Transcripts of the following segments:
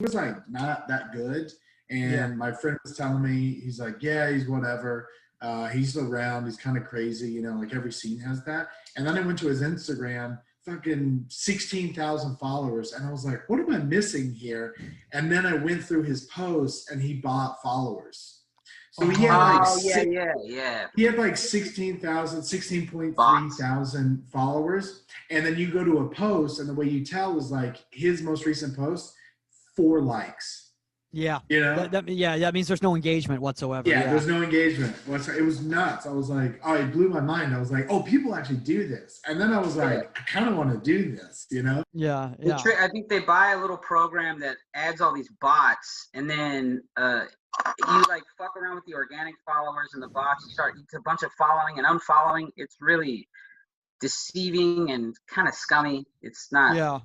was like not that good. And my friend was telling me, he's like, yeah, he's whatever. He's around. He's kind of crazy, you know, like every scene has that. And then I went to his Instagram, fucking 16,000 followers. And I was like, what am I missing here? And then I went through his posts and he bought followers. So he had he had like 16.3 thousand followers. And then you go to a post and the way you tell is like his most recent post, 4 likes. Yeah. You know? That means there's no engagement whatsoever. Yeah, there's no engagement. It was nuts. I was like, oh, it blew my mind. I was like, oh, people actually do this. And then I was like, I kind of want to do this, you know? Yeah. I think they buy a little program that adds all these bots, and then you like fuck around with the organic followers and the bots. You start a bunch of following and unfollowing. It's really deceiving and kind of scummy. It's not. Yeah.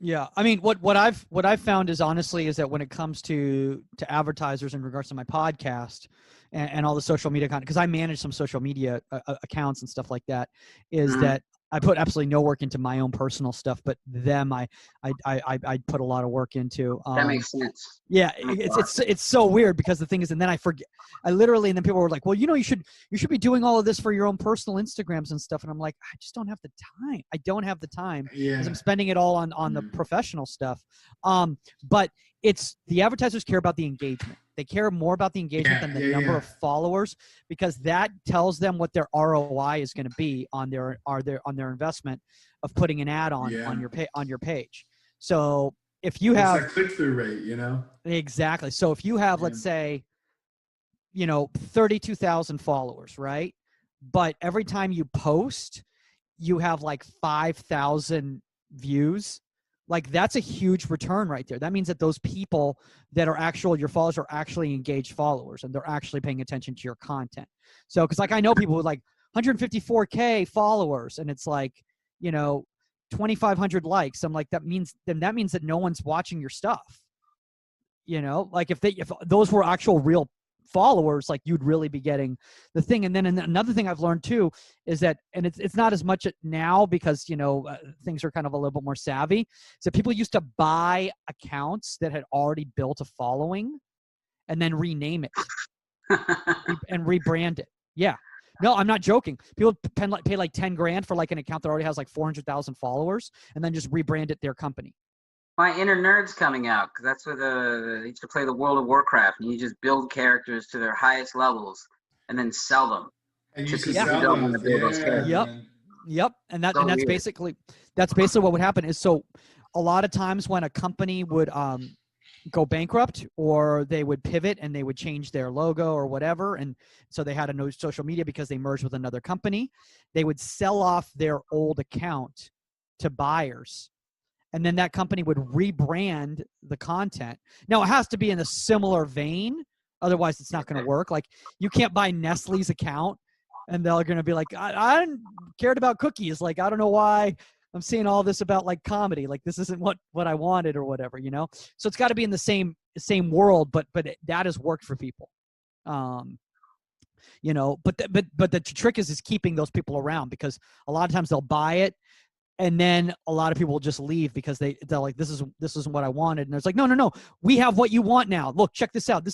Yeah, I mean, what I've found is honestly is that when it comes to advertisers in regards to my podcast and all the social media content, because I manage some social media accounts and stuff like that, is that I put absolutely no work into my own personal stuff, but them I put a lot of work into. That makes sense. Yeah, it's so weird because the thing is, and then I forget. And then people were like, well, you know, you should be doing all of this for your own personal Instagrams and stuff. And I'm like, I just don't have the time. I don't have the time because I'm spending it all on the professional stuff. But it's the advertisers care about the engagement. They care more about the engagement than the number of followers, because that tells them what their ROI is going to be on their investment of putting an ad on your page. So if you have that click-through rate, you know? Exactly. So if you have, let's say, 32,000 followers, right? But every time you post, you have like 5,000 views. Like that's a huge return right there. That means that those people that are your followers are actually engaged followers and they're actually paying attention to your content. So, cause like I know people with like 154K followers and it's like, 2,500 likes. I'm like, that means that no one's watching your stuff. Like if those were actual real followers, like you'd really be getting the thing. And then another thing I've learned too is that, and it's not as much now because things are kind of a little bit more savvy. So people used to buy accounts that had already built a following and then rename it and rebrand it. Yeah, no, I'm not joking. People pay like 10 grand for like an account that already has like 400,000 followers and then just rebrand it their company. My inner nerd's coming out because that's what I used to play the World of Warcraft, and you just build characters to their highest levels and then sell them. And you can sell them. Yep. And that's basically what would happen is, so a lot of times when a company would go bankrupt or they would pivot and they would change their logo or whatever, and so they had a no social media because they merged with another company, they would sell off their old account to buyers. And then that company would rebrand the content. Now, it has to be in a similar vein. Otherwise, it's not going to work. Like, you can't buy Nestle's account, and they're going to be like, I cared about cookies. Like, I don't know why I'm seeing all this about, like, comedy. Like, this isn't what I wanted or whatever, So it's got to be in the same world, but that has worked for people. But the trick is keeping those people around, because a lot of times they'll buy it, and then a lot of people will just leave because they're like, this isn't what I wanted. And it's like, no, we have what you want now. Look, check this out.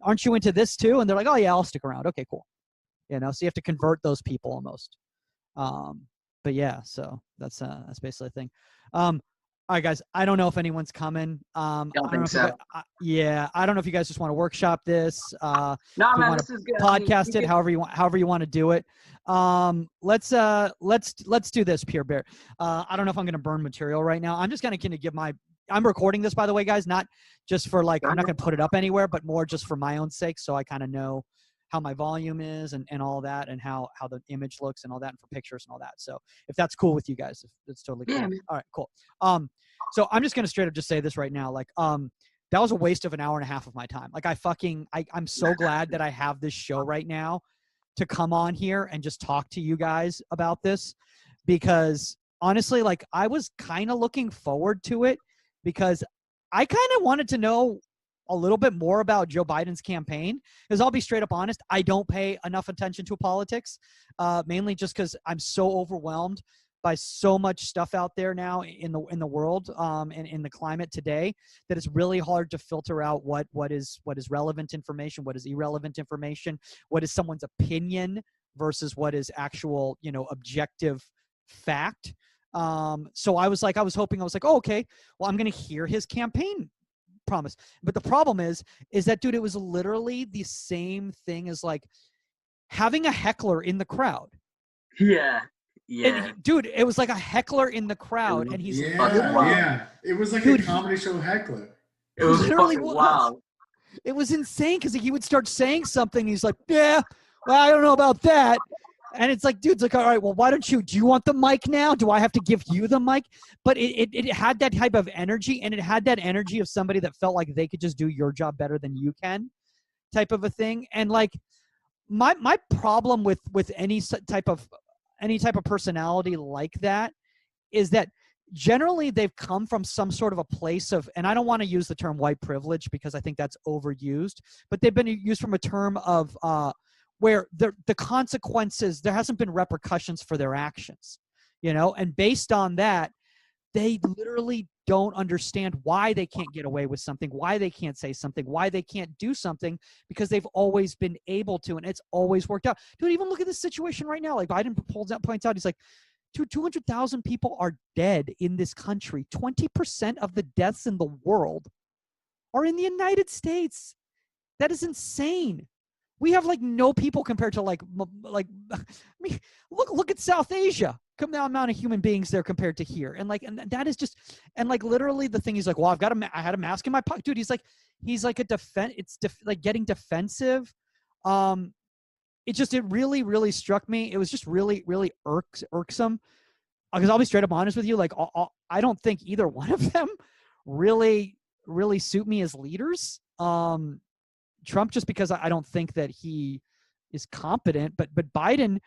Aren't you into this too? And they're like, oh yeah, I'll stick around. Okay, cool. So you have to convert those people almost. But yeah, so that's basically the thing. All right, guys, I don't know if anyone's coming. I don't know if you guys just want to workshop this. No, man, this is good. Podcast it however you want to do it. Let's do this, Pure Bear. I don't know if I'm going to burn material right now. I'm just going to give I'm recording this, by the way, guys, not just for like, I'm not going to put it up anywhere, but more just for my own sake. So I kind of know how my volume is and all that, and how the image looks and all that, and for pictures and all that. So if that's cool with you guys, if it's totally cool. Yeah. All right, cool. So I'm just going to straight up just say this right now. Like, that was a waste of an hour and a half of my time. Like I'm so glad that I have this show right now to come on here and just talk to you guys about this, because honestly, like, I was kind of looking forward to it, because I kind of wanted to know a little bit more about Joe Biden's campaign, because I'll be straight up honest, I don't pay enough attention to politics, mainly just because I'm so overwhelmed by so much stuff out there now in the world, and in the climate today, that it's really hard to filter out what is relevant information, what is irrelevant information, what is someone's opinion versus what is actual, objective fact. So I was hoping, oh, okay, well, I'm going to hear his campaign promise. But the problem is that, dude, it was literally the same thing as like having a heckler in the crowd. Yeah. And dude, it was like a heckler in the crowd, and he's yeah. It was like a comedy show heckler. It was literally wild. It was insane because he would start saying something. He's like, yeah, well, I don't know about that. And it's like, dude, it's like, all right, well, why don't do you want the mic now? Do I have to give you the mic? But it had that type of energy, and it had that energy of somebody that felt like they could just do your job better than you can, type of a thing. And like my problem with any type of personality like that is that generally they've come from some sort of a place of, and I don't want to use the term white privilege because I think that's overused, but they've been used from a term of where the consequences, there hasn't been repercussions for their actions, and based on that, they literally don't understand why they can't get away with something, why they can't say something, why they can't do something, because they've always been able to, and it's always worked out. Dude, even look at this situation right now. Like Biden points out, he's like, 200,000 people are dead in this country. 20% of the deaths in the world are in the United States. That is insane. We have like no people compared to like I mean, look at South Asia. Come the amount of human beings there compared to here, and that is just, and like literally the thing, he's like, well, I had a mask in my pocket, dude. He's like a defense. It's like getting defensive. It really, really struck me. It was just really, really irksome. Because I'll be straight up honest with you, like I don't think either one of them really, really suit me as leaders. Trump, just because I don't think that he is competent, but Biden,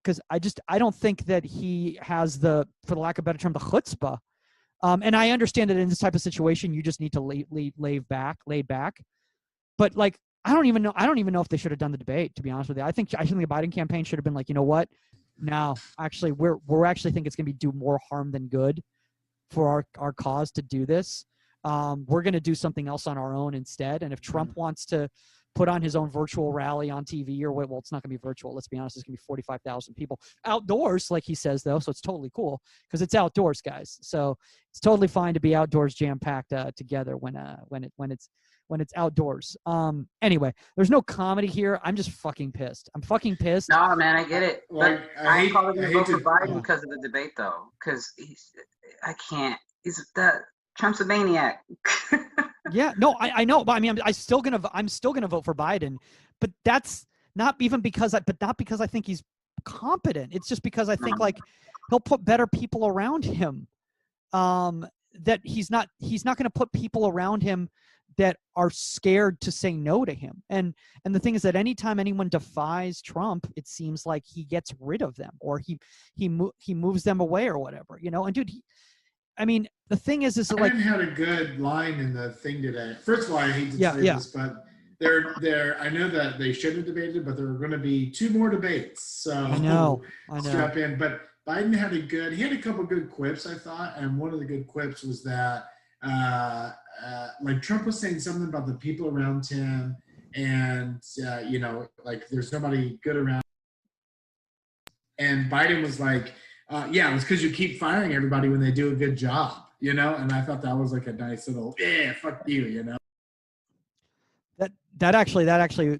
because I don't think that he has the, for the lack of a better term, the chutzpah. And I understand that in this type of situation, you just need to laid back. But like, I don't even know if they should have done the debate, to be honest with you. I think the Biden campaign should have been like, you know what? No, actually, we're actually think it's going to do more harm than good for our cause to do this. We're going to do something else on our own instead. And if Trump wants to put on his own virtual rally on TV or what, well, it's not going to be virtual. Let's be honest. It's going to be 45,000 people outdoors, like he says, though. So it's totally cool because it's outdoors, guys. So it's totally fine to be outdoors, jam packed together when it's outdoors. Anyway, there's no comedy here. I'm just fucking pissed. I'm fucking pissed. No, man, I get it. But I'm probably going to vote for Biden because of the debate, though. Because Trump's a maniac. Yeah, no, I know, but I mean, I'm still gonna vote for Biden, but that's not even because I think he's competent. It's just because I think like he'll put better people around him. That he's not going to put people around him that are scared to say no to him. And the thing is that anytime anyone defies Trump, it seems like he gets rid of them or he moves them away or whatever, And dude, I mean, the thing is like, Biden had a good line in the thing today. First of all, I hate to say this, but I know that they should have debated, but there are going to be 2 more debates. So I know. Strap in. But Biden had a couple good quips, I thought, and one of the good quips was that like Trump was saying something about the people around him, and like there's nobody good around. And Biden was like, yeah, it was because you keep firing everybody when they do a good job, And I thought that was like a nice little, fuck you, That actually,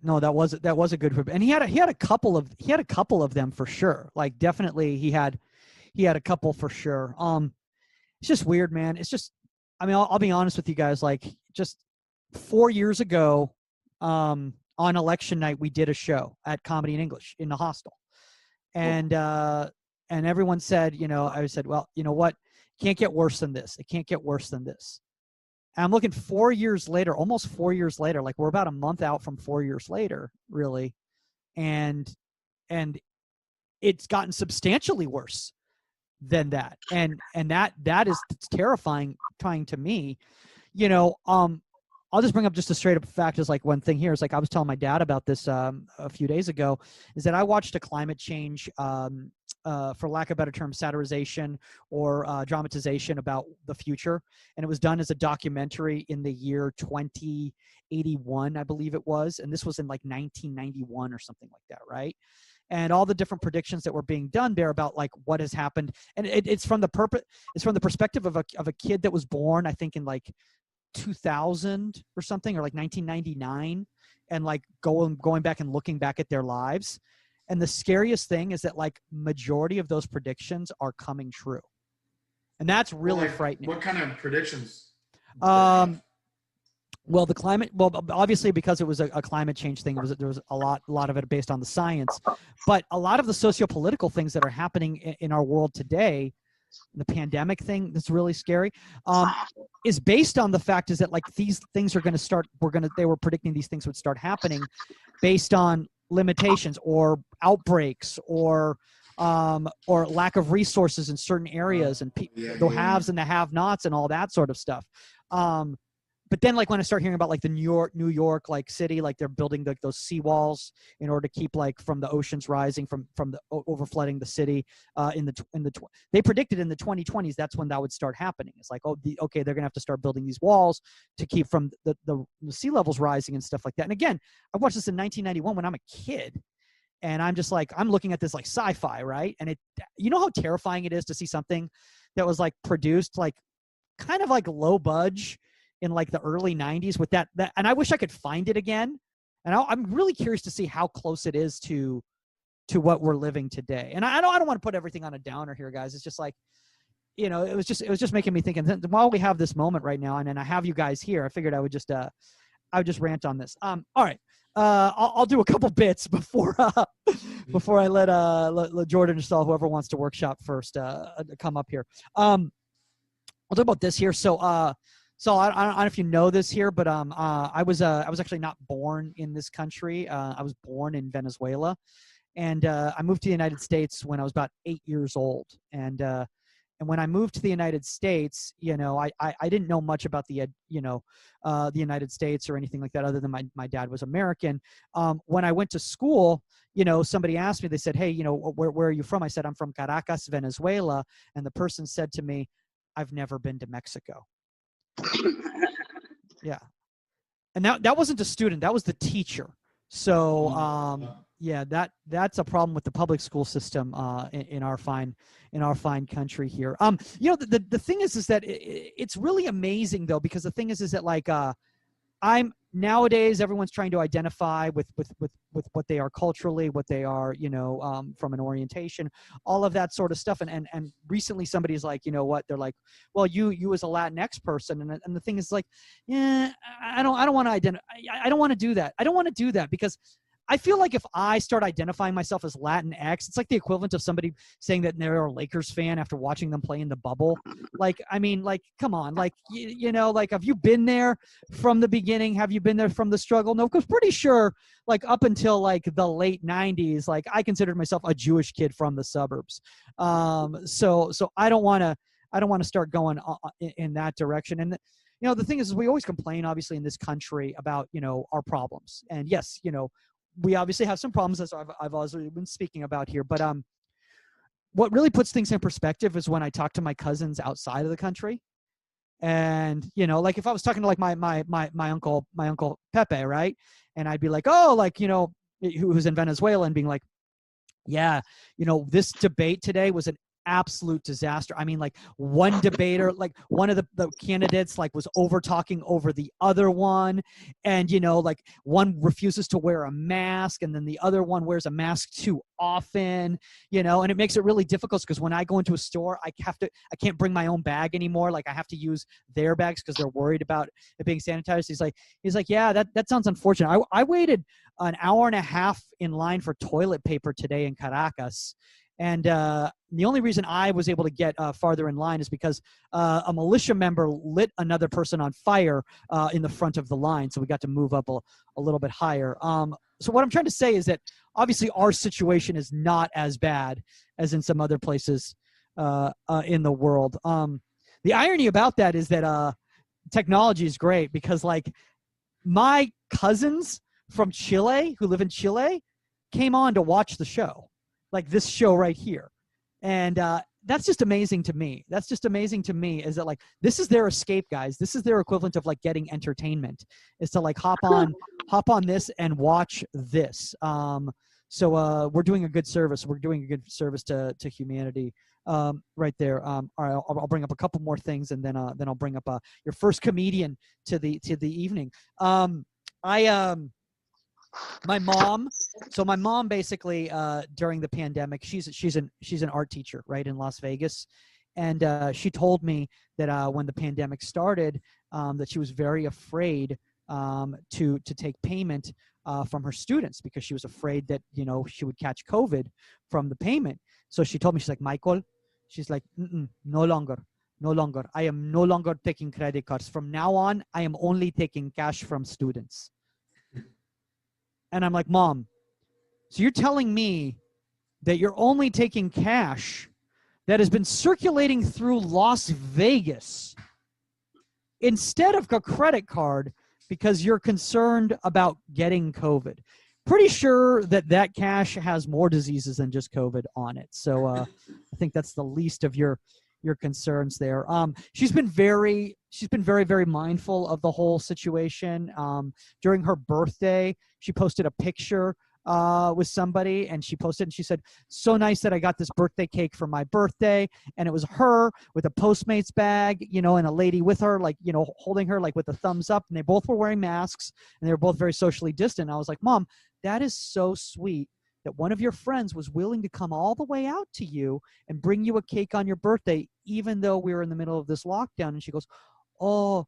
no, that was a good whip. And he had a couple of them for sure. Like definitely he had a couple for sure. It's just weird, man. It's just, I mean, I'll be honest with you guys. Like just 4 years ago, on election night, we did a show at Comedy in English in the hostel. And everyone said, I said, well, you know what? It can't get worse than this. It can't get worse than this. And I'm looking 4 years later, almost 4 years later, like we're about a month out from 4 years later, really. And it's gotten substantially worse than that. And that is terrifying to me. I'll just bring up just a straight up fact is like one thing here is like I was telling my dad about this a few days ago is that I watched a climate change for lack of a better term, satirization or dramatization about the future. And it was done as a documentary in the year 2081, I believe it was. And this was in like 1991 or something like that, right? And all the different predictions that were being done there about like what has happened. And it's from the perspective of a kid that was born, I think, in like 2000 or something, or like 1999, and like going back and looking back at their lives. And the scariest thing is that like majority of those predictions are coming true. And that's really frightening. What kind of predictions? Well, the climate, well, obviously because it was a climate change thing, there was a lot of it based on the science, but a lot of the socio-political things that are happening in our world today, the pandemic thing that's really scary, is based on the fact is that like these things are going to start, they were predicting these things would start happening based on limitations or outbreaks or lack of resources in certain areas and the haves and the have-nots and all that sort of stuff. But then like when I start hearing about like the New York like city, like they're building those seawalls in order to keep like from the oceans rising from the overflooding the city they predicted in the 2020s that's when that would start happening. It's like, okay, they're gonna have to start building these walls to keep from the sea levels rising and stuff like that. And again, I watched this in 1991 when I'm a kid. And I'm just like, I'm looking at this like sci-fi, right? And you know how terrifying it is to see something that was like produced like kind of like low budge in like the early 90s with that, and I wish I could find it again. And I'm really curious to see how close it is to what we're living today. And I don't want to put everything on a downer here, guys. It's just like, you know, it was just making me think. And while we have this moment right now, and then I have you guys here, I figured I would just rant on this. All right. I'll do a couple bits before I let Jordan or whoever wants to workshop first come up here. I'll talk about this here. So I don't know if you know this here, but I was actually not born in this country. I was born in Venezuela, and I moved to the United States when I was about 8 years old. And when I moved to the United States, you know, I didn't know much about the United States or anything like that, other than my dad was American. When I went to school, you know, somebody asked me, they said, hey, you know, where are you from? I said, I'm from Caracas, Venezuela. And the person said to me, I've never been to Mexico. Yeah. And that wasn't the student, that was the teacher. So yeah, that's a problem with the public school system in our fine country here. You know, the thing is that it's really amazing though, because the thing is that like nowadays everyone's trying to identify with what they are culturally, what they are, you know, from an orientation, all of that sort of stuff. And recently somebody's like, you know what, they're like, well, you as a Latinx person, and the thing is like, yeah, I don't want to identify. I don't want to do that. I don't want to do that because I feel like if I start identifying myself as Latinx, it's like the equivalent of somebody saying that they're a Lakers fan after watching them play in the bubble. Like, I mean, like, come on, like, you know, like, have you been there from the beginning? Have you been there from the struggle? No, because pretty sure, like, up until like the late 90s, like, I considered myself a Jewish kid from the suburbs. So I don't want to start going in that direction. And you know, the thing is we always complain, obviously, in this country about, you know, our problems. And yes, you know, we obviously have some problems, as I've also been speaking about here. But what really puts things in perspective is when I talk to my cousins outside of the country. And, you know, like if I was talking to like my uncle Pepe, right? And I'd be like, oh, like, you know, who's in Venezuela, and being like, yeah, you know, this debate today was an absolute disaster. I mean, like one debater, like one of the candidates, like was over talking over the other one. And, you know, like one refuses to wear a mask, and then the other one wears a mask too often, you know, and it makes it really difficult because when I go into a store, I can't bring my own bag anymore. Like I have to use their bags because they're worried about it being sanitized. He's like, yeah, that sounds unfortunate. I waited an hour and a half in line for toilet paper today in Caracas. And the only reason I was able to get farther in line is because a militia member lit another person on fire in the front of the line. So we got to move up a little bit higher. So what I'm trying to say is that obviously our situation is not as bad as in some other places in the world. The irony about that is that technology is great because like my cousins from Chile who live in Chile came on to watch the show. Like this show right here. And that's just amazing to me. That's just amazing to me, is that like, this is their escape, guys. This is their equivalent of like getting entertainment, is to like hop on this and watch this. So we're doing a good service. We're doing a good service to humanity right there. All right, I'll bring up a couple more things, and then I'll bring up your first comedian to the evening. My mom. So my mom basically during the pandemic, she's an art teacher, right, in Las Vegas, and she told me that when the pandemic started, that she was very afraid to take payment from her students, because she was afraid that, you know, she would catch COVID from the payment. So she told me, she's like, Michael, she's like, no longer. I am no longer taking credit cards. From now on, I am only taking cash from students. And I'm like, Mom, so you're telling me that you're only taking cash that has been circulating through Las Vegas instead of a credit card because you're concerned about getting COVID? Pretty sure that cash has more diseases than just COVID on it. So I think that's the least of your concerns there. She's been very, very mindful of the whole situation. During her birthday, she posted a picture with somebody, and she posted, and she said, so nice that I got this birthday cake for my birthday. And it was her with a Postmates bag, you know, and a lady with her, like, you know, holding her like with a thumbs up. And they both were wearing masks, and they were both very socially distant. I was like, Mom, that is so sweet that one of your friends was willing to come all the way out to you and bring you a cake on your birthday, even though we were in the middle of this lockdown. And she goes, oh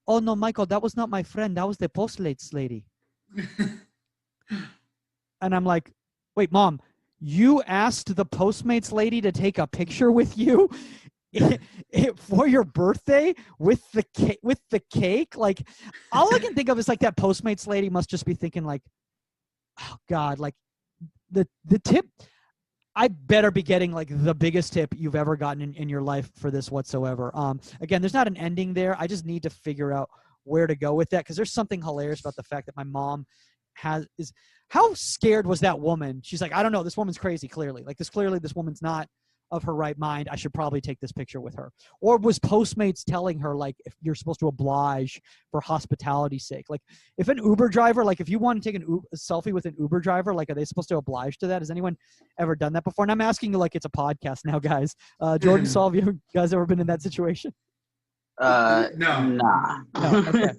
no, Michael, that was not my friend. That was the Postmates lady. And I'm like, wait, Mom, you asked the Postmates lady to take a picture with you for your birthday with the cake? Like, all I can think of is like that Postmates lady must just be thinking like, oh God, like the tip, I better be getting like the biggest tip you've ever gotten in your life for this whatsoever. Again, there's not an ending there. I just need to figure out where to go with that, because there's something hilarious about the fact that my mom is how scared was that woman? She's like, I don't know, this woman's crazy, clearly. Like, this woman's not of her right mind. I should probably take this picture with her. Or was Postmates telling her, like, if you're supposed to oblige for hospitality's sake? Like, if an Uber driver, like, if you want to take a selfie with an Uber driver, like, are they supposed to oblige to that? Has anyone ever done that before? And I'm asking you like it's a podcast now, guys. Jordan, Saul, have you guys ever been in that situation? No. Nah. No. Okay.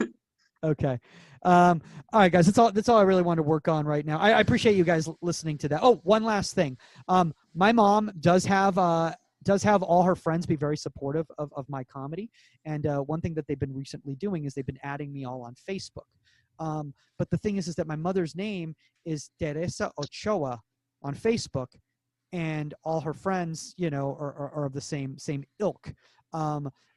Okay. All right, guys, that's all I really want to work on right now. I appreciate you guys listening to that. Oh, one last thing. My mom does have all her friends be very supportive of my comedy. And one thing that they've been recently doing is they've been adding me all on Facebook. But the thing is that my mother's name is Teresa Ochoa on Facebook, and all her friends, you know, are of the same ilk.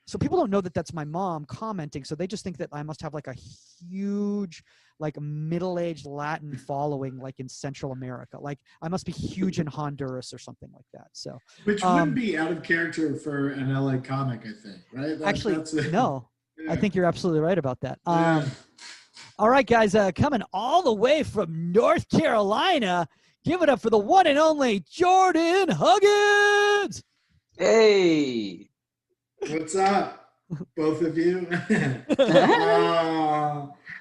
So people don't know that that's my mom commenting. So they just think that I must have like a huge, like middle-aged Latin following, like in Central America. Like I must be huge in Honduras or something like that. So, which wouldn't be out of character for an LA comic, I think, right? No, yeah. I think you're absolutely right about that. Yeah. All right, guys, coming all the way from North Carolina, give it up for the one and only Jordan Huggins. Hey. What's up, both of you?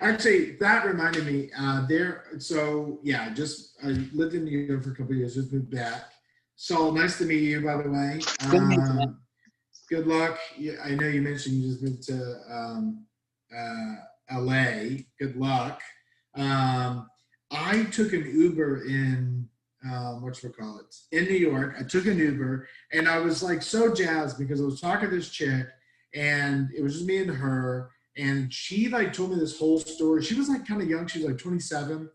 Actually, that reminded me. I lived in New York for a couple of years, just moved back. So nice to meet you, by the way. Good luck. I know you mentioned you just moved to LA. Good luck. I took an Uber in in New York. I took an Uber, and I was like so jazzed because I was talking to this chick, and it was just me and her, and she like told me this whole story. She was like kind of young. She was like 27,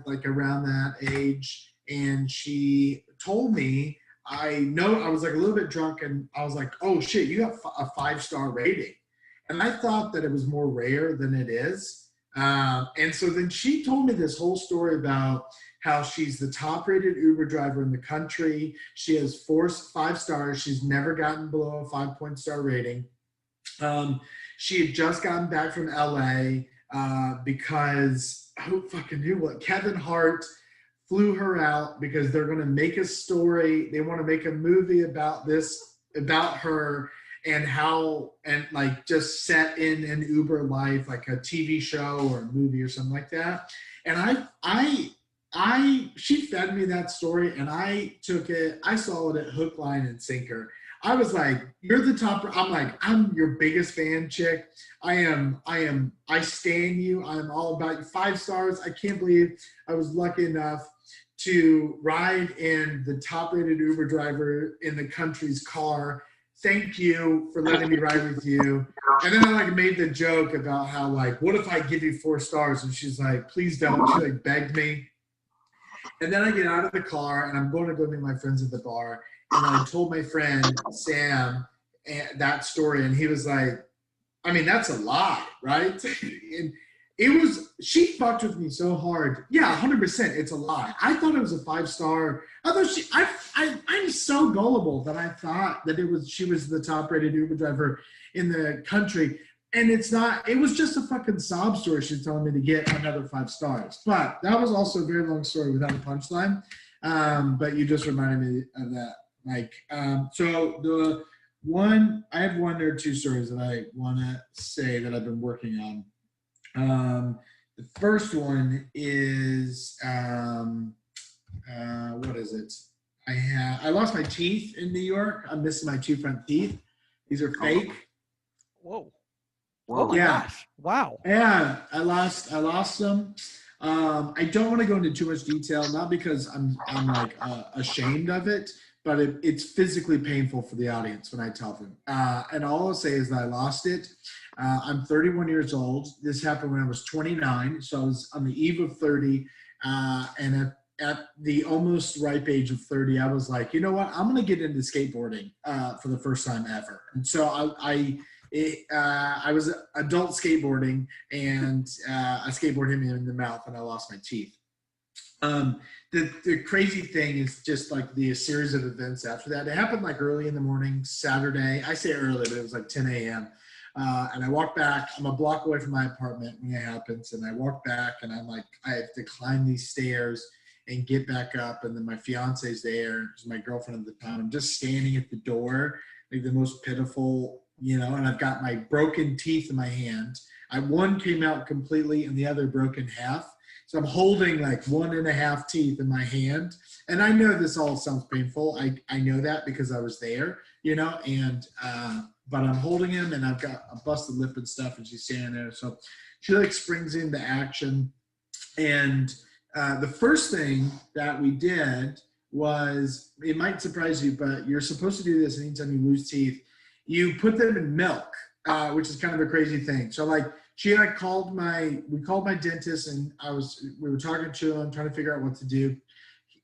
like around that age. And she told me, I was like a little bit drunk, and I was like, oh shit, you have a 5-star rating. And I thought that it was more rare than it is. And so then she told me this whole story about how she's the top-rated Uber driver in the country. She has 5 stars. She's never gotten below a 5-point star rating. She had just gotten back from LA because who fucking knew what Kevin Hart flew her out because they're going to make a story. They want to make a movie about this, about her, and how, and like just set in an Uber life, like a TV show or a movie or something like that. And she fed me that story, and I took it. I saw it at hook, line, and sinker. I was like, "You're the top." I'm like, "I'm your biggest fan, chick. I stand you. I'm all about you. 5 stars. I can't believe I was lucky enough to ride in the top-rated Uber driver in the country's car. Thank you for letting me ride with you." And then I like made the joke about how like, what if I give you 4 stars? And she's like, "Please don't." She like begged me. And then I get out of the car and I'm going to go meet my friends at the bar. And I told my friend Sam that story, and he was like, "I mean, that's a lie, right?" And she fucked with me so hard. Yeah, 100%, it's a lie. I thought it was a 5-star. I thought I'm so gullible that I thought that she was the top-rated Uber driver in the country. And it's not, it was just a fucking sob story she's telling me to get another 5 stars. But that was also a very long story without a punchline. But you just reminded me of that, Mike. So I have 1 or 2 stories that I want to say that I've been working on. The first one is, what is it? I lost my teeth in New York. I'm missing my 2 front teeth. These are fake. Whoa. Oh my gosh. Wow. Yeah, I lost them. I don't want to go into too much detail, not because I'm like ashamed of it, but it's physically painful for the audience when I tell them. And all I'll say is that I lost it. I'm 31 years old. This happened when I was 29. So I was on the eve of 30. And at the almost ripe age of 30, I was like, you know what? I'm going to get into skateboarding for the first time ever. And so I was adult skateboarding, and a skateboard hit me in the mouth and I lost my teeth. The crazy thing is just like the series of events after that. It happened like early in the morning, Saturday. I say early, but it was like 10 a.m. And I walk back. I'm a block away from my apartment when it happens. And I walk back and I'm like, I have to climb these stairs and get back up. And then my fiance's there. She's my girlfriend at the time. I'm just standing at the door, like the most pitiful, and I've got my broken teeth in my hand. One came out completely and the other broke in half. So I'm holding like 1.5 teeth in my hand. And I know this all sounds painful. I know that because I was there, but I'm holding him and I've got a busted lip and stuff, and she's standing there. So she like springs into action. And the first thing that we did was, it might surprise you, but you're supposed to do this anytime you lose teeth. You put them in milk, which is kind of a crazy thing. So like we called my dentist, and we were talking to him, trying to figure out what to do.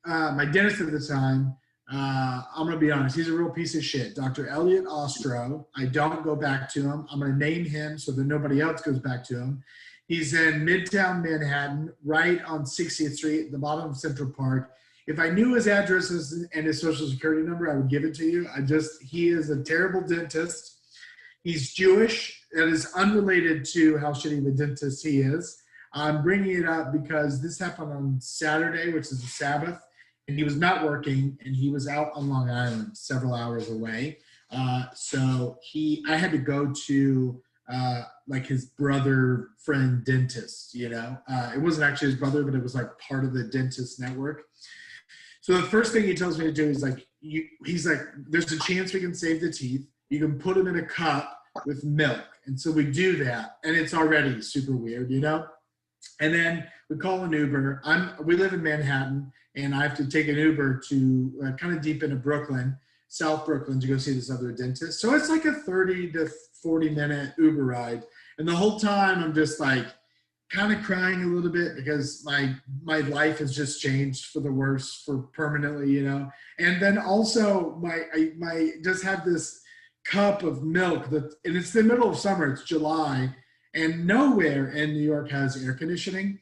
My dentist at the time, I'm gonna be honest, he's a real piece of shit. Dr. Elliot Ostro. I don't go back to him. I'm gonna name him so that nobody else goes back to him. He's in Midtown Manhattan, right on 60th Street, at the bottom of Central Park. If I knew his address and his social security number, I would give it to you. He is a terrible dentist. He's Jewish. That is unrelated to how shitty of a dentist he is. I'm bringing it up because this happened on Saturday, which is the Sabbath, and he was not working, and he was out on Long Island, several hours away. So I had to go to like his brother friend dentist, it wasn't actually his brother, but it was like part of the dentist network. So the first thing he tells me to do is he's like, there's a chance we can save the teeth. You can put them in a cup with milk. And so we do that, and it's already super weird, And then we call an Uber. We live in Manhattan, and I have to take an Uber to kind of deep into Brooklyn, South Brooklyn, to go see this other dentist. So it's like a 30 to 40-minute Uber ride. And the whole time I'm just like kind of crying a little bit because my life has just changed for the worse, for permanently, And then also my just have this cup of milk and it's the middle of summer, it's July, and nowhere in New York has air conditioning,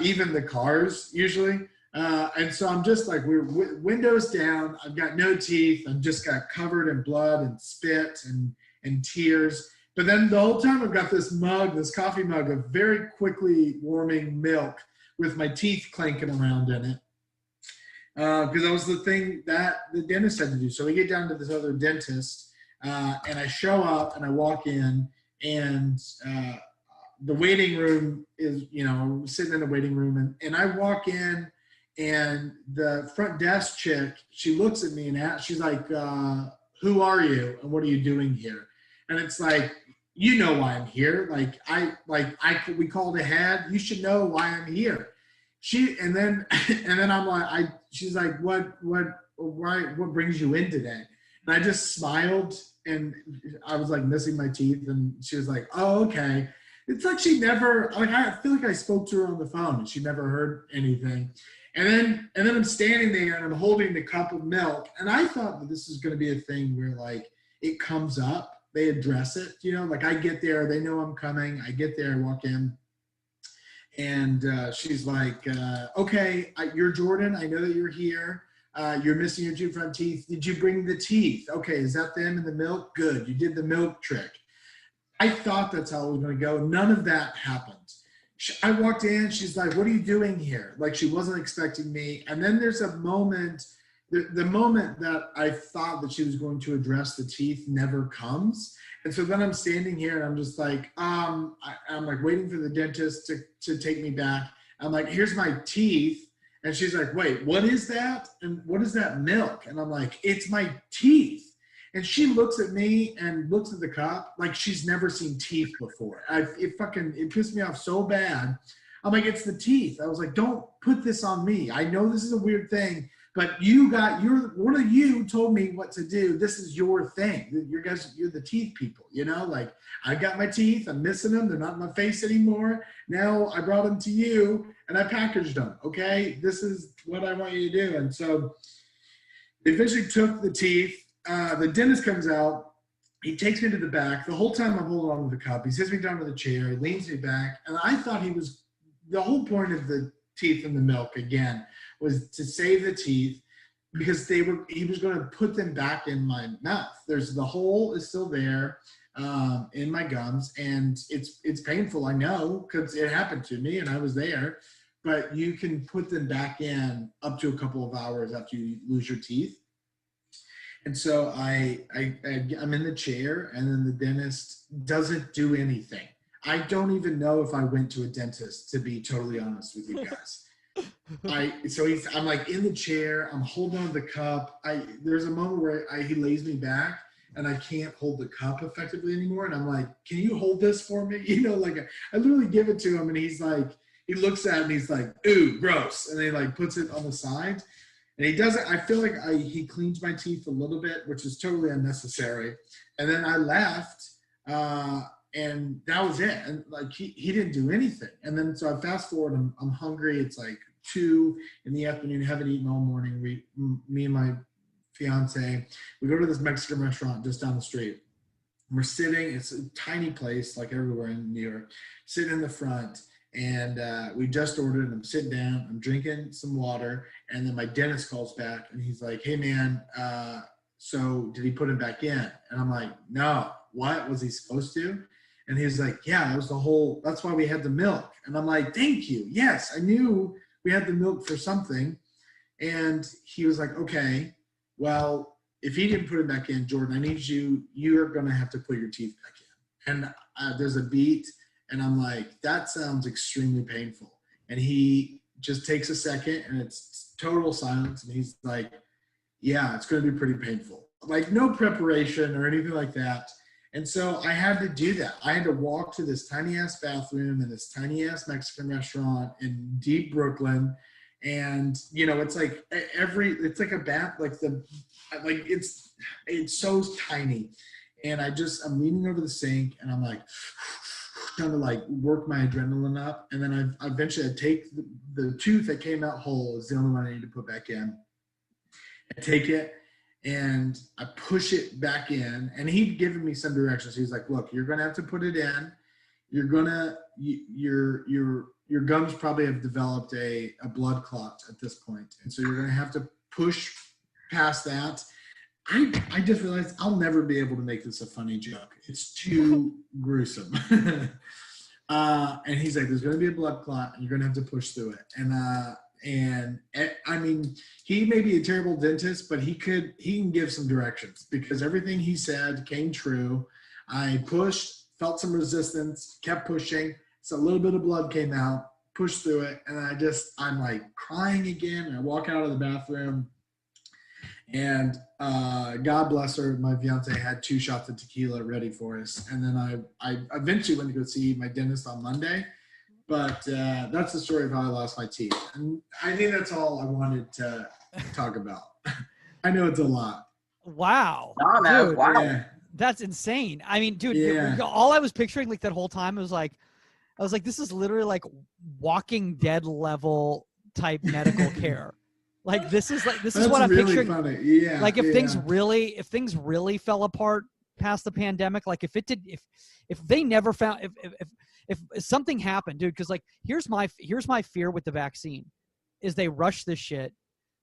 even the cars usually. And so I'm just like, we're windows down. I've got no teeth. I'm just got covered in blood and spit and tears. But then the whole time I've got this coffee mug of very quickly warming milk with my teeth clanking around in it. because that was the thing that the dentist had to do. So we get down to this other dentist, and I show up and I walk in, and the waiting room is, sitting in the waiting room, and I walk in, and the front desk chick, she looks at me and she's like, who are you and what are you doing here? And it's like, you know why I'm here. We called ahead. You should know why I'm here. And then I'm like, she's like, what brings you in today? And I just smiled, and I was like missing my teeth, and she was like, oh, okay. It's like she never, I feel like I spoke to her on the phone and she never heard anything. And then I'm standing there and I'm holding the cup of milk, and I thought that this is going to be a thing where like it comes up, they address it, like I get there, they know I'm coming, I get there, I walk in, and she's like, okay, you're Jordan, I know that you're here, you're missing your two front teeth, did you bring the teeth? Okay, is that them in the milk? Good, you did the milk trick. I thought that's how it was going to go. None of that happened. I walked in, she's like, what are you doing here? Like, she wasn't expecting me. And then there's a moment, the moment that I thought that she was going to address the teeth never comes. And so then I'm standing here and I'm just like, I'm like waiting for the dentist to take me back. I'm like, here's my teeth. And she's like, wait, what is that? And what is that milk? And I'm like, it's my teeth. And she looks at me and looks at the cup like she's never seen teeth before. It pissed me off so bad. I'm like, it's the teeth. I was like, don't put this on me. I know this is a weird thing, but one of you told me what to do. This is your thing. You're the teeth people, like I got my teeth, I'm missing them. They're not in my face anymore. Now I brought them to you and I packaged them. Okay. This is what I want you to do. And so they eventually took the teeth. The dentist comes out, he takes me to the back. The whole time I'm holding on to the cup, he sits me down to the chair, he leans me back, and I thought the whole point of the teeth and the milk, again, was to save the teeth because he was going to put them back in my mouth. The hole is still there in my gums, and it's painful, I know, because it happened to me and I was there, but you can put them back in up to a couple of hours after you lose your teeth. And so I'm in the chair, and then the dentist doesn't do anything. I don't even know if I went to a dentist, to be totally honest with you guys. I'm like in the chair, I'm holding on to the cup. There's a moment where he lays me back and I can't hold the cup effectively anymore. And I'm like, can you hold this for me? I literally give it to him, and he's like, he looks at it and he's like, ooh, gross. And he like puts it on the side. And he does it. I feel like he cleans my teeth a little bit, which is totally unnecessary. And then I left, and that was it. And like he didn't do anything. And then so I fast forward. I'm hungry. It's like 2 p.m. Haven't eaten all morning. Me and my fiance, we go to this Mexican restaurant just down the street. We're sitting. It's a tiny place, like everywhere in New York. Sitting in the front. And we just ordered, and I'm sitting down, I'm drinking some water, and then my dentist calls back, and he's like, hey, man, so did he put him back in? And I'm like, no. What? Was he supposed to? And he's like, yeah, that's why we had the milk. And I'm like, thank you. Yes, I knew we had the milk for something. And he was like, okay, well, if he didn't put it back in, Jordan, I need you're going to have to put your teeth back in. And there's a beat. And I'm like, that sounds extremely painful. And he just takes a second, and it's total silence. And he's like, yeah, it's going to be pretty painful. Like, no preparation or anything like that. And so I had to do that. I had to walk to this tiny ass bathroom in this tiny ass Mexican restaurant in deep Brooklyn. And, it's like it's like a bath, it's so tiny. And I'm leaning over the sink, and I'm like, trying to like work my adrenaline up. And then I eventually take the tooth that came out whole is the only one I need to put back in. I take it and I push it back in, and he'd given me some directions. He's like, look, you're going to have to put it in. You're going to, your gums probably have developed a blood clot at this point. And so you're going to have to push past that. I just realized I'll never be able to make this a funny joke. It's too gruesome. And he's like, there's going to be a blood clot, and you're going to have to push through it. And And I mean, he may be a terrible dentist, but he can give some directions because everything he said came true. I pushed, felt some resistance, kept pushing. So a little bit of blood came out, pushed through it. And I'm like crying again. I walk out of the bathroom and God bless her, my fiance had 2 shots of tequila ready for us. And then I eventually went to go see my dentist on Monday. But that's the story of how I lost my teeth. And I think that's all I wanted to talk about. I know it's a lot. Wow. No, man, dude, wow. Yeah. That's insane. I mean, dude, Yeah. all I was picturing like that whole time was like, I was like, this is literally like Walking Dead level type medical care. Like this is what I'm really picturing. Funny. Yeah. Like if things really fell apart past the pandemic, like if they never found if something happened, dude, because like here's my fear with the vaccine is they rush this shit,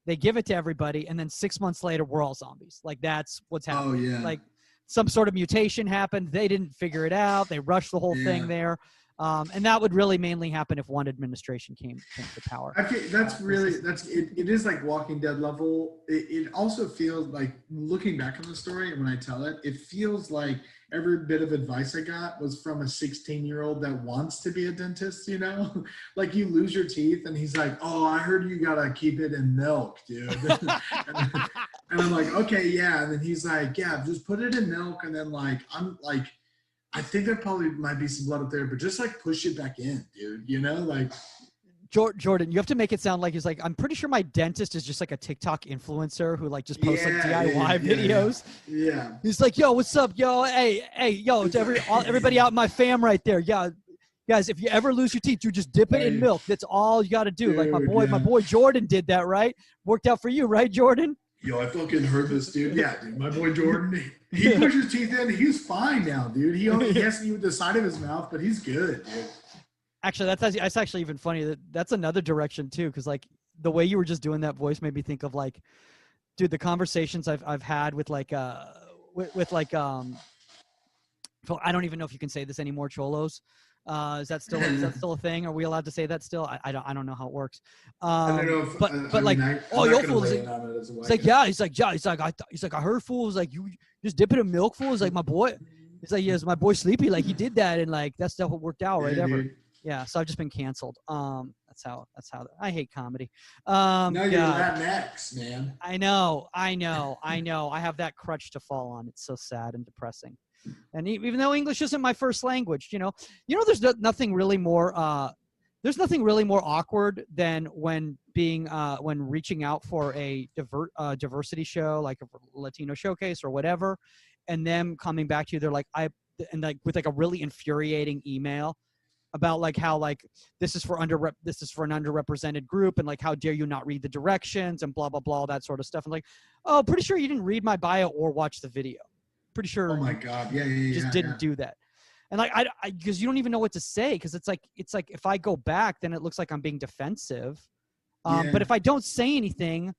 they give it to everybody, and then 6 months later we're all zombies. Like that's what's happening. Oh yeah. Like some sort of mutation happened, they didn't figure it out, they rushed the whole thing there. And that would really mainly happen if one administration came to power. I feel it is like Walking Dead level. It also feels like, looking back on the story and when I tell it, it feels like every bit of advice I got was from a 16-year-old that wants to be a dentist, you know? Like you lose your teeth and he's like, oh, I heard you gotta keep it in milk, dude. And I'm like, okay, yeah. And then he's like, yeah, just put it in milk. And then like, I'm like, I think there probably might be some blood up there, but just like push it back in, dude, you know, like. Jordan, you have to make it sound like he's like, I'm pretty sure my dentist is just like a TikTok influencer who like just posts like DIY videos. Yeah. He's like, yo, what's up, yo? Hey, yo, it's everybody out in my fam right there. Yeah. Guys, if you ever lose your teeth, you just dip it in milk. That's all you got to do. Dude, like my boy Jordan did that, right? Worked out for you, right, Jordan? Yo, I fucking heard this, dude. Yeah, dude. My boy Jordan, he pushes teeth in. He's fine now, dude. He has to use the side of his mouth, but he's good, dude. Actually, that's actually even funny. That's another direction too, because like the way you were just doing that voice made me think of like, dude, the conversations I've had with like with like I don't even know if you can say this anymore, cholos. Is that still a thing? Are we allowed to say that still? I don't know how it works. I don't know if, but like, oh, yo, fool. He's like, yeah. He's like, I heard, fool. He's like, you just dip it in milk, fool. He's like, my boy. He's like, yes, my boy Sleepy. Like he did that, and like that stuff worked out, right? Dude. Yeah. So I've just been canceled. That's how I hate comedy. No, you're Latinx, man. I know. I have that crutch to fall on. It's so sad and depressing. And even though English isn't my first language, there's nothing really more awkward than when reaching out for a diversity show, like a Latino showcase or whatever, and them coming back to you, they're like, with like a really infuriating email about like how like this is for an underrepresented group, and like how dare you not read the directions and blah blah blah, all that sort of stuff. I'm like, oh, pretty sure you didn't read my bio or watch the video. Pretty sure. Oh my God. Yeah. Just didn't do that. And like, I because you don't even know what to say. Cause it's like, if I go back, then it looks like I'm being defensive. But if I don't say anything,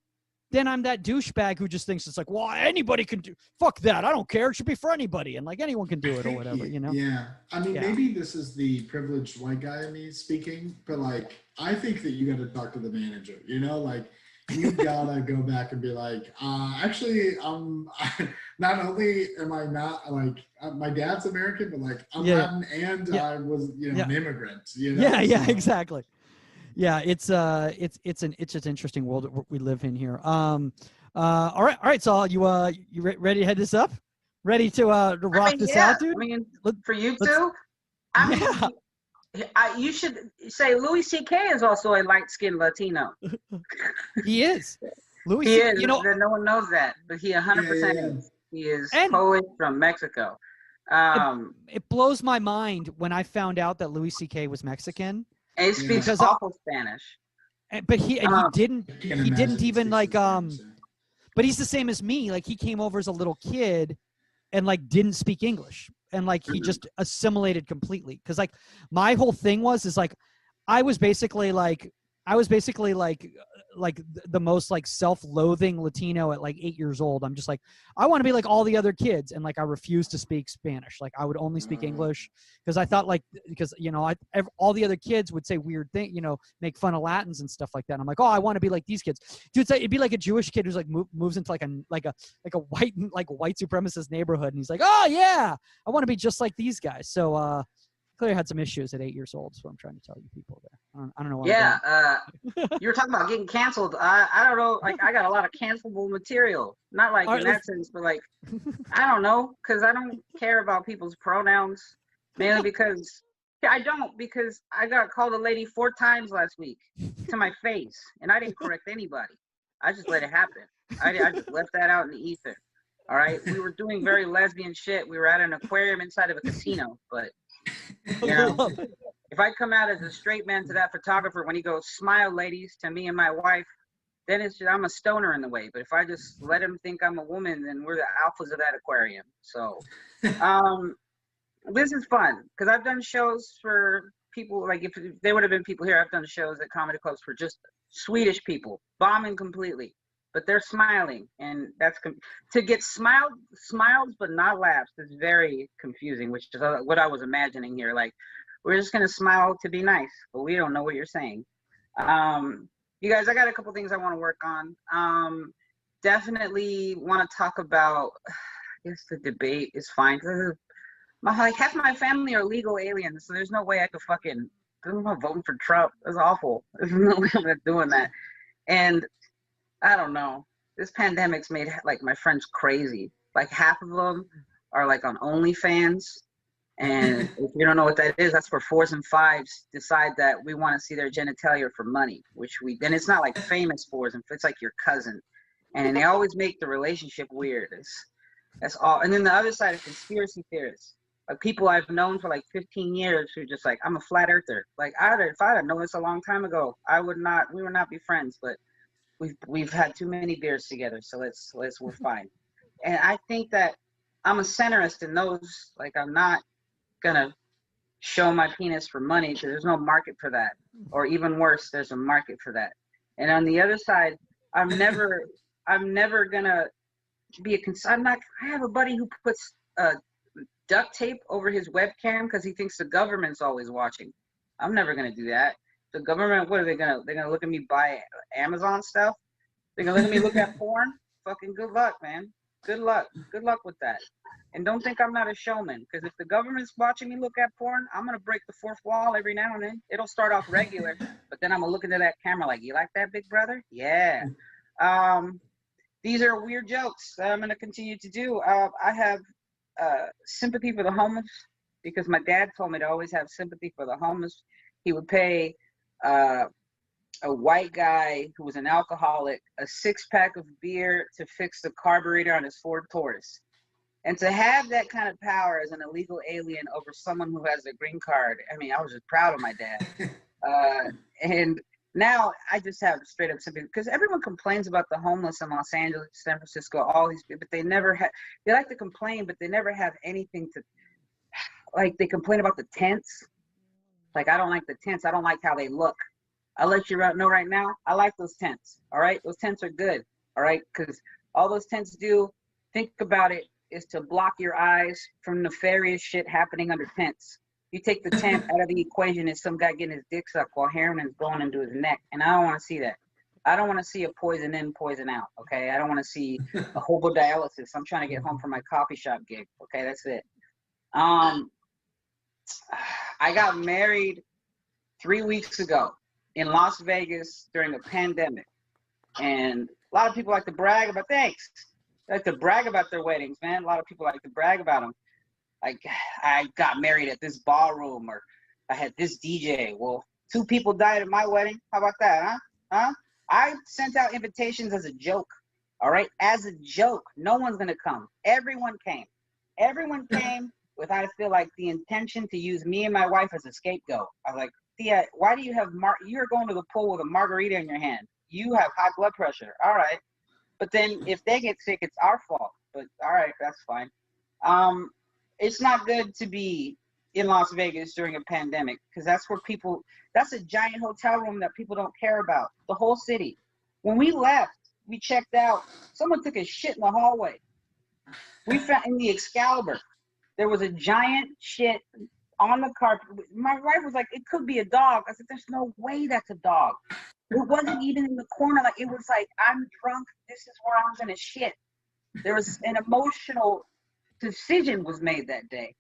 then I'm that douchebag who just thinks it's like, well, anybody can do, fuck that. I don't care. It should be for anybody. And like anyone can do it or whatever, you know? Yeah. I mean, maybe this is the privileged white guy in me speaking, but like, I think that you got to talk to the manager, like, you gotta go back and be like, actually, not only am I not like my dad's American, but like I'm Latin and I was, an immigrant. Yeah, exactly. Yeah, it's an interesting world that we live in here. All right. So you ready to head this up? Ready to rock this out, dude? I mean, for you two, you should say Louis C.K. is also a light-skinned Latino. He is. Louis he is. No one knows that, but he 100% is. He is Polish from Mexico. It blows my mind when I found out that Louis C.K. was Mexican. And he speaks awful Spanish. But he didn't even like but he's the same as me. Like he came over as a little kid and like didn't speak English. And like he just assimilated completely, because like my whole thing is like I was basically like like the most like self-loathing Latino at like 8 years old. I'm just like, I want to be like all the other kids, and like I refuse to speak Spanish. Like I would only speak English because I thought like because all the other kids would say weird things, make fun of Latins and stuff like that. And I'm like, oh, I want to be like these kids, dude. It'd be like a Jewish kid who's like moves into like a white supremacist neighborhood, and he's like, oh yeah, I want to be just like these guys. So clearly had some issues at 8 years old. That's what I'm trying to tell you people there. I don't know. Yeah, you were talking about getting canceled. I don't know. Like I got a lot of cancelable material. Not like in that sense, but like I don't know, because I don't care about people's pronouns, mainly because I got called a lady 4 times last week to my face, and I didn't correct anybody. I just let it happen. I just left that out in the ether. All right, we were doing very lesbian shit. We were at an aquarium inside of a casino, but if I come out as a straight man to that photographer when he goes, "Smile, ladies," to me and my wife, then it's just, I'm a stoner in the way. But if I just let him think I'm a woman, then we're the alphas of that aquarium. So this is fun because I've done shows for people, like if there would have been people here, I've done shows at comedy clubs for just Swedish people, bombing completely. But they're smiling, and that's to get smiles but not laughs is very confusing, which is what I was imagining here. Like, we're just gonna smile to be nice, but we don't know what you're saying. You guys, I got a couple things I want to work on. Definitely want to talk about. I guess the debate is fine. Like half my family are legal aliens, so there's no way I could fucking. I'm not voting for Trump. That's awful. There's no way I'm not doing that. And I don't know. This pandemic's made like my friends crazy. Like half of them are like on OnlyFans, and if you don't know what that is, that's where 4s and 5s decide that we want to see their genitalia for money. Then it's not like famous 4s and it's like your cousin, and they always make the relationship weird. That's all. And then the other side is conspiracy theorists, like people I've known for like 15 years who are just like, I'm a flat earther. Like if I'd have known this a long time ago, we would not be friends, but we've had too many beers together, so we're fine. And I think that I'm a centerist in those. Like I'm not gonna show my penis for money because there's no market for that, or even worse, there's a market for that. And on the other side, I'm never gonna be I have a buddy who puts duct tape over his webcam because he thinks the government's always watching. I'm never gonna do that. The government, what are they gonna? They're gonna look at me buy Amazon stuff. They're gonna look at me look at porn. Fucking good luck, man. Good luck. Good luck with that. And don't think I'm not a showman, because if the government's watching me look at porn, I'm gonna break the 4th wall every now and then. It'll start off regular, but then I'm gonna look into that camera like, you like that, big brother? Yeah. These are weird jokes that I'm gonna continue to do. I have sympathy for the homeless because my dad told me to always have sympathy for the homeless. He would pay a white guy who was an alcoholic a 6-pack of beer to fix the carburetor on his Ford Taurus. And to have that kind of power as an illegal alien over someone who has a green card, I mean, I was just proud of my dad. And now I just have straight up sympathy because everyone complains about the homeless in Los Angeles, San Francisco, all these people, but they never have, they like to complain, but they never have anything to, like they complain about the tents. Like, I don't like the tents. I don't like how they look. I'll let you know right now, I like those tents, all right? Those tents are good, all right? Because all those tents do, think about it, is to block your eyes from nefarious shit happening under tents. You take the tent out of the equation, it's some guy getting his dick sucked while heroin is going into his neck, and I don't want to see that. I don't want to see a poison in, poison out, okay? I don't want to see a hobodialysis. I'm trying to get home from my coffee shop gig, okay? That's it. I got married 3 weeks ago in Las Vegas during a pandemic. And a lot of people like to brag about, thanks. They like to brag about their weddings, man. A lot of people like to brag about them. Like, I got married at this ballroom, or I had this DJ. Well, 2 people died at my wedding. How about that, huh? I sent out invitations as a joke, all right? As a joke. No one's going to come. Everyone came. Everyone came with, I feel like, the intention to use me and my wife as a scapegoat. I was like, Thea, why do you have you're going to the pool with a margarita in your hand. You have high blood pressure. All right. But then if they get sick, it's our fault. But all right, that's fine. It's not good to be in Las Vegas during a pandemic because that's where that's a giant hotel room that people don't care about. The whole city. When we left, we checked out. Someone took a shit in the hallway. We found in the Excalibur, there was a giant shit on the carpet. My wife was like, "It could be a dog." I said, "There's no way that's a dog." It wasn't even in the corner. Like, it was like, "I'm drunk. This is where I'm gonna shit." There was an emotional decision was made that day.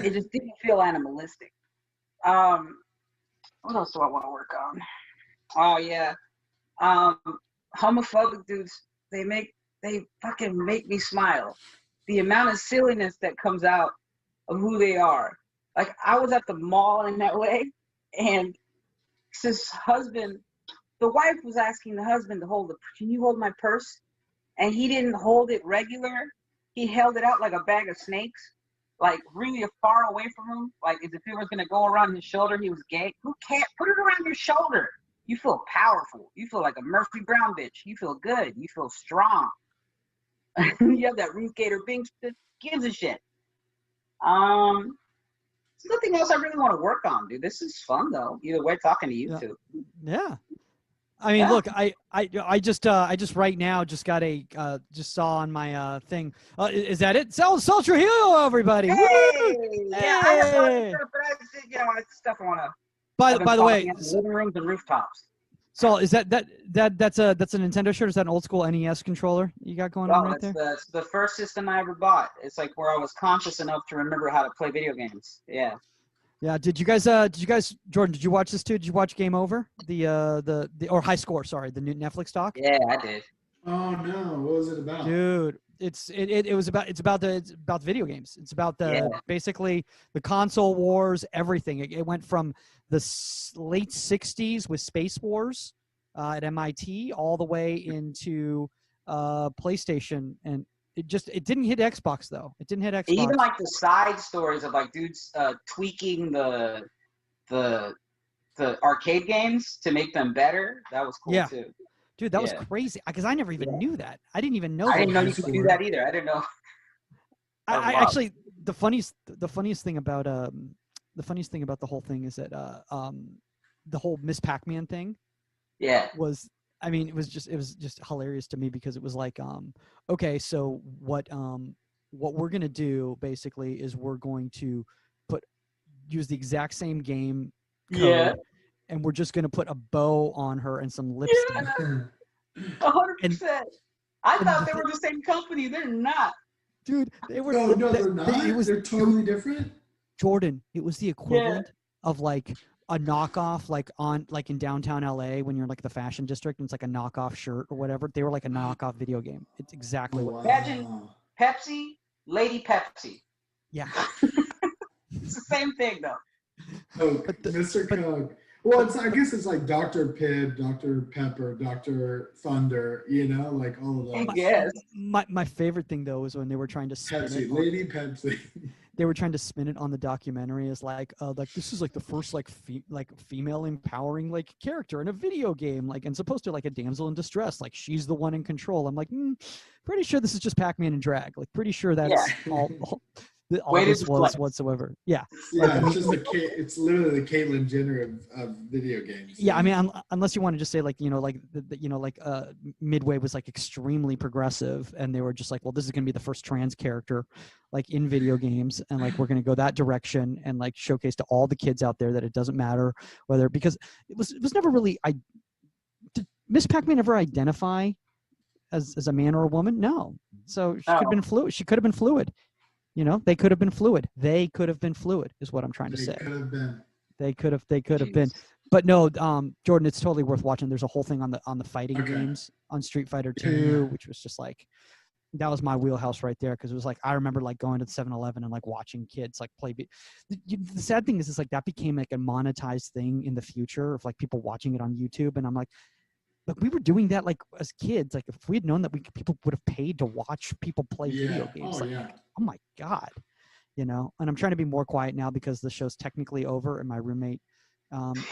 It just didn't feel animalistic. What else do I want to work on? Oh yeah. Homophobic dudes, they fucking make me smile. The amount of silliness that comes out of who they are. Like, I was at the mall in that way, and this husband, the wife was asking the husband to can you hold my purse? And he didn't hold it regular. He held it out like a bag of snakes, like really far away from him. Like, as if it was gonna go around his shoulder, he was gay. Who can't put it around your shoulder? You feel powerful. You feel like a Murphy Brown bitch. You feel good. You feel strong. You have that Ruth Gator Binks that gives a shit. There's nothing else I really want to work on, dude. This is fun though. Either way, talking to you two. Yeah. I mean, look, I just right now just got just saw on my thing. Is that it? Soul Trujillo, everybody. Hey! Yeah, I have Hey! stuff, but it's stuff I want to. By the way, living rooms and rooftops. So is that's a Nintendo shirt? Is that an old school NES controller you got going on right there? That's the first system I ever bought. It's like where I was conscious enough to remember how to play video games. Yeah. Yeah. Did you guys, Jordan, did you watch this too? Did you watch Game Over? Or High Score, sorry, the new Netflix doc? Yeah, I did. Oh no, what was it about? Dude, it's about video games. It's about basically the console wars, everything. It went from the late 60s with Space Wars at MIT all the way into PlayStation, and it didn't hit Xbox though. It didn't hit Xbox. Even like the side stories of like dudes tweaking the arcade games to make them better. That was cool too. Dude, that was crazy because I never even knew that. I didn't even know. I didn't know you could do that either. I didn't know. I actually, the funniest thing about the whole thing is that the whole Miss Pac-Man thing. Yeah. Was, I mean, it was just hilarious to me because it was like, okay, so what we're gonna do basically is we're going to use the exact same game code, and we're just gonna put a bow on her and some lipstick. 100%. I thought they were the same company. They're not. Dude, they were. No, they're not. They're totally different. Jordan, it was the equivalent of like a knockoff, like in downtown LA when you're like the fashion district and it's like a knockoff shirt or whatever. They were like a knockoff video game. It's exactly what. Imagine Pepsi, Lady Pepsi. Yeah. It's the same thing though. Oh, Mr. Coke. Well, I guess it's like Dr. Pibb, Dr. Pepper, Dr. Thunder, like all of those. Yes. My favorite thing though was when they were trying to spin Pepsi, Lady Pepsi. They were trying to spin it on the documentary as like this is like the first female empowering like character in a video game, like, and supposed to like a damsel in distress, like she's the one in control. I'm like, pretty sure this is just Pac-Man and drag. Like, pretty sure that's all this was whatsoever. Yeah. Yeah, it's literally the Caitlyn Jenner of video games. Yeah, I mean, unless you want to just say like, Midway was like extremely progressive, and they were just like, well, this is gonna be the first trans character, like in video games, and like we're gonna go that direction and like showcase to all the kids out there that it doesn't matter whether, because it was never really. Did Miss Pac-Man ever identify as a man or a woman? No, so she could have been fluid. She could have been fluid. They could have been fluid. They could have been fluid is what I'm trying to say. They could have been. But no, Jordan, it's totally worth watching. There's a whole thing on the fighting games on Street Fighter 2, which was just like, that was my wheelhouse right there, because it was like, I remember like going to the 7-Eleven and like watching kids like play. The sad thing is like that became like a monetized thing in the future of like people watching it on YouTube, and I'm like, but we were doing that like as kids. Like if we had known that people would have paid to watch people play video games. Oh my God, And I'm trying to be more quiet now because the show's technically over and my roommate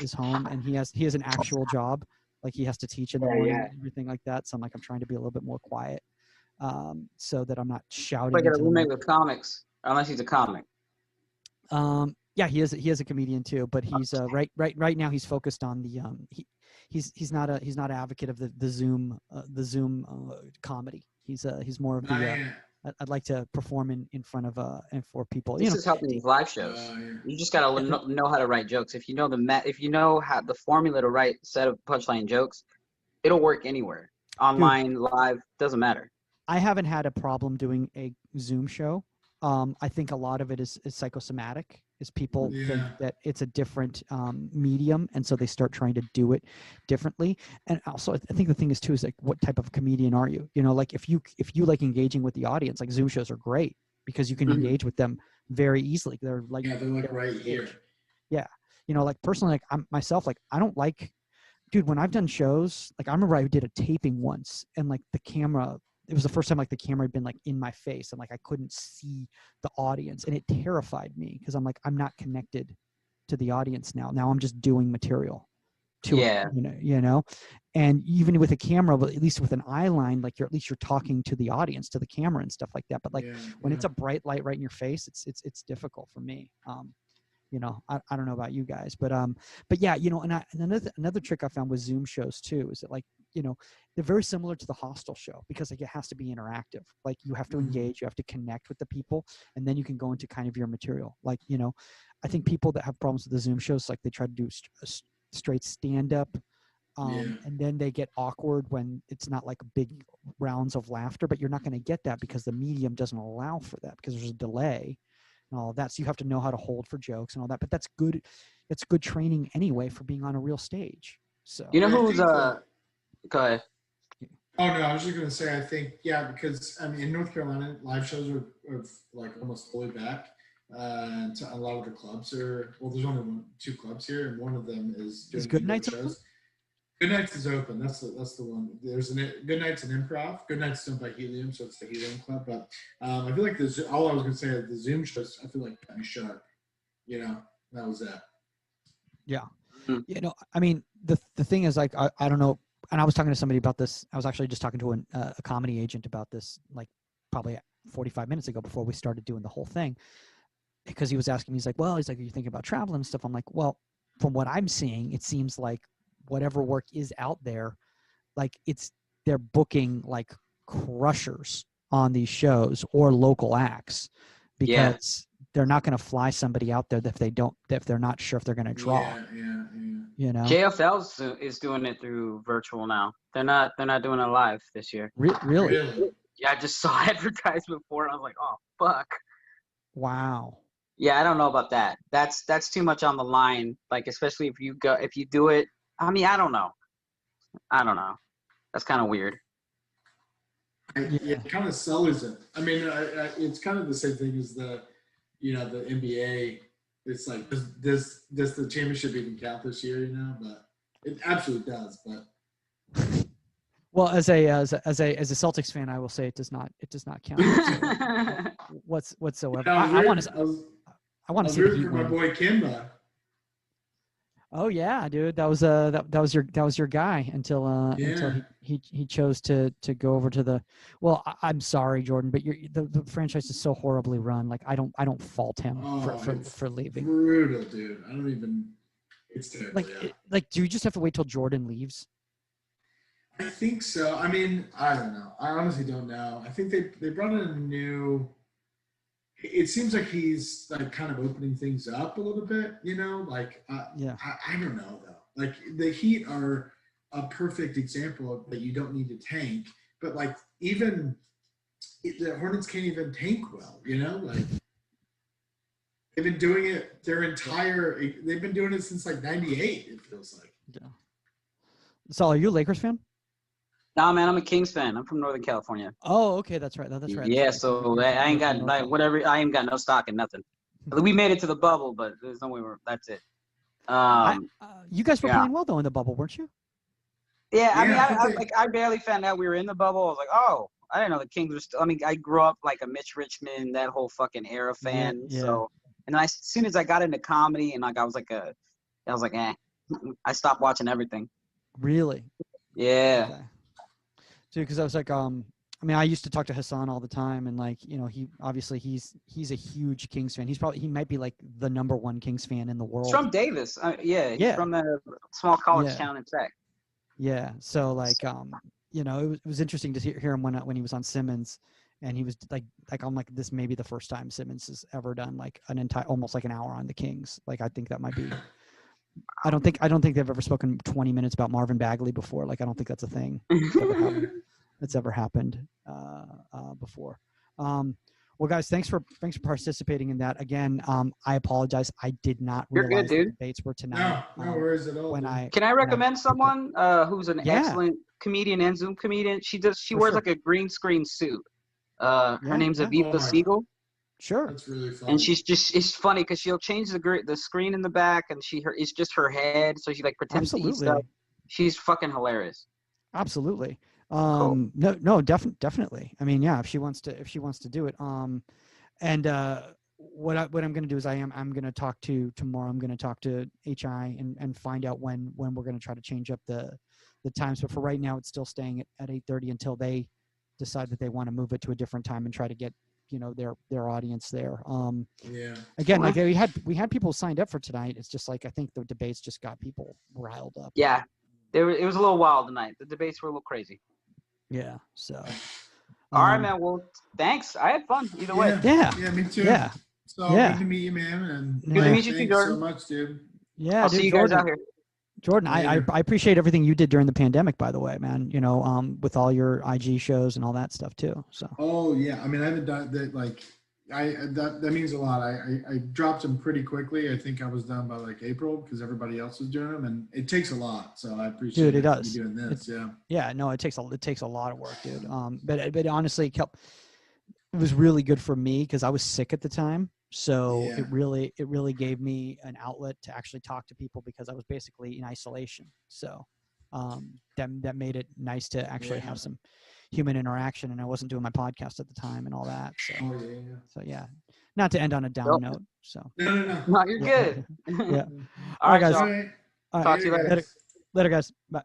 is home and he has an actual job. Like he has to teach in the morning and everything like that. So I'm trying to be a little bit more quiet so that I'm not shouting. I got a roommate with comics, unless he's a comic. Yeah, he is a comedian too, but he's right now he's focused on the he's not an advocate of the Zoom comedy. He's more of the I'd like to perform in front of and for people. This is helping with live shows. You just gotta know how to write jokes. If you know if you know how the formula to write a set of punchline jokes, it'll work anywhere. Online, live, doesn't matter. I haven't had a problem doing a Zoom show. I think a lot of it is psychosomatic. Is people think that it's a different medium, and so they start trying to do it differently. And also, I think the thing is too is like, what type of comedian are you? You know, like if you like engaging with the audience, like Zoom shows are great because you can engage with them very easily. They're like right here. Yeah, you know, like personally, like I'm myself, like I don't like, dude. When I've done shows, like I remember I did a taping once, and like the camera. It was the first time like the camera had been like in my face and like I couldn't see the audience, and it terrified me because I'm like, I'm not connected to the audience now. Now I'm just doing material to it, you know, and even with a camera, but at least with an eye line, like you're talking to the audience, to the camera and stuff like that. But like when it's a bright light right in your face, it's difficult for me. You know, I don't know about you guys, but yeah, you know, and another trick I found with Zoom shows too is that, like, you know, they're very similar to the Hostel show because like it has to be interactive. Like you have to engage, you have to connect with the people, and then you can go into kind of your material. Like, you know, I think people that have problems with the Zoom shows, like they try to do straight stand up, and then they get awkward when it's not like big rounds of laughter. But you're not going to get that because the medium doesn't allow for that because there's a delay. And all of that, so you have to know how to hold for jokes and all that. But that's good. It's good training anyway for being on a real stage. So you know who's go ahead. Oh no, I was just gonna say I think because I mean in North Carolina live shows are like almost fully back. And a lot of the clubs are there's only 2 clubs here, and one of them is doing Good Nights shows. Open? Good Nights is open. That's the one. There's Good Nights and Improv. Good Nights is done by Helium, so it's the Helium Club. But I feel like all I was gonna say is the Zoom shows. I feel like got me shut. You know, that was that. Yeah, you know, I mean, the thing is, like, I don't know. And I was talking to somebody about this. I was actually just talking to a comedy agent about this, like probably 45 minutes ago before we started doing the whole thing, because he was asking me, he's like, are you thinking about traveling and stuff? I'm like, well, from what I'm seeing, it seems like whatever work is out there, like they're booking like crushers on these shows or local acts because they're not going to fly somebody out there if they're not sure if they're going to draw. You know, JFL is doing it through virtual now. They're not doing it live this year. Really? Yeah, I just saw advertisement for it. I was like, oh fuck. Wow. Yeah, I don't know about that. That's too much on the line. Like, especially if you do it. I mean, I don't know. That's kind of weird. It kind of sells it. I mean, it's kind of the same thing as the NBA. It's like, does the championship even count this year? You know, but it absolutely does. But well, as a Celtics fan, I will say it does not count whatsoever. I want to see the Heat for my boy Kimba. Oh yeah, dude, that was your guy until he chose to go over to the. Well, I'm sorry, Jordan, but the franchise is so horribly run. Like I don't fault him for leaving. Brutal, dude. I don't even. It's terrible. Like, do you just have to wait till Jordan leaves? I think so. I mean, I don't know. I honestly don't know. I think they brought in a new. It seems like he's like kind of opening things up a little bit, you know. Like, I don't know though. Like the Heat are a perfect example of that you don't need to tank, but like even the Hornets can't even tank well, you know. Like they've been doing it They've been doing it since like '98. It feels like. Yeah. Saul, are you a Lakers fan? Nah, man, I'm a Kings fan. I'm from Northern California. Oh, okay, that's right. That's right. Yeah, so I ain't got whatever. I ain't got no stock in nothing. We made it to the bubble, but there's no way that's it. You guys were playing well though in the bubble, weren't you? Yeah, I mean, I barely found out we were in the bubble. I was like, oh, I didn't know the Kings were still. I mean, I grew up like a Mitch Richmond, that whole fucking era fan. Yeah. So, and as soon as I got into comedy, and like I was like, I stopped watching everything. Really? Yeah. Okay. Dude, because I was like, I mean, I used to talk to Hassan all the time, and like, he obviously he's a huge Kings fan. He might be like the #1 Kings fan in the world. He's from Davis. He's Yeah. from a small college Yeah. town in Sept. Yeah. So like, it was interesting to hear him when he was on Simmons, and he was like I'm like, this may be the first time Simmons has ever done like almost like an hour on the Kings. Like, I think that might be. I don't think they've ever spoken 20 minutes about Marvin Bagley before. Like, I don't think that's a thing that's ever happened before. Well, guys, thanks for participating in that. Again, I apologize. I did not realize the debates were tonight. No worries at all. Can I recommend someone who's an excellent comedian and Zoom comedian? She wears like a green screen suit. Her name's Aviva Siegel. Sure. That's really fun. And it's funny because she'll change the screen in the back, and it's just her head, so she like pretends to eat stuff. She's fucking hilarious. Absolutely. Cool. No, definitely. I mean, yeah, if she wants to do it. And what I'm going to do is I'm going to talk to tomorrow. I'm going to talk to HI and find out when we're going to try to change up the times. But for right now, it's still staying at 8:30 until they decide that they want to move it to a different time and try to get their audience there. Again, like we had people signed up for tonight. It's just like, I think the debates just got people riled up. Yeah, it was a little wild tonight. The debates were a little crazy. Yeah. So. All right, man. Well, thanks. I had fun either way. Yeah. Yeah, me too. Yeah. So good to meet you, man. And good to meet you too, Jordan. So much, dude. Yeah. I'll see you guys out here. Jordan, I appreciate everything you did during the pandemic, by the way, man. With all your IG shows and all that stuff too. So. Oh yeah, I mean, I haven't done that. Like, that means a lot. I dropped them pretty quickly. I think I was done by like April because everybody else was doing them, and it takes a lot. So I appreciate it does. you doing this. Yeah. No, it takes a lot of work, dude. But honestly, it was really good for me because I was sick at the time. So it really gave me an outlet to actually talk to people because I was basically in isolation. So that made it nice to actually have some human interaction, and I wasn't doing my podcast at the time and all that. So not to end on a down note. So no, you're good. Yeah. All right, guys. Talk to you later. Later, guys. Bye.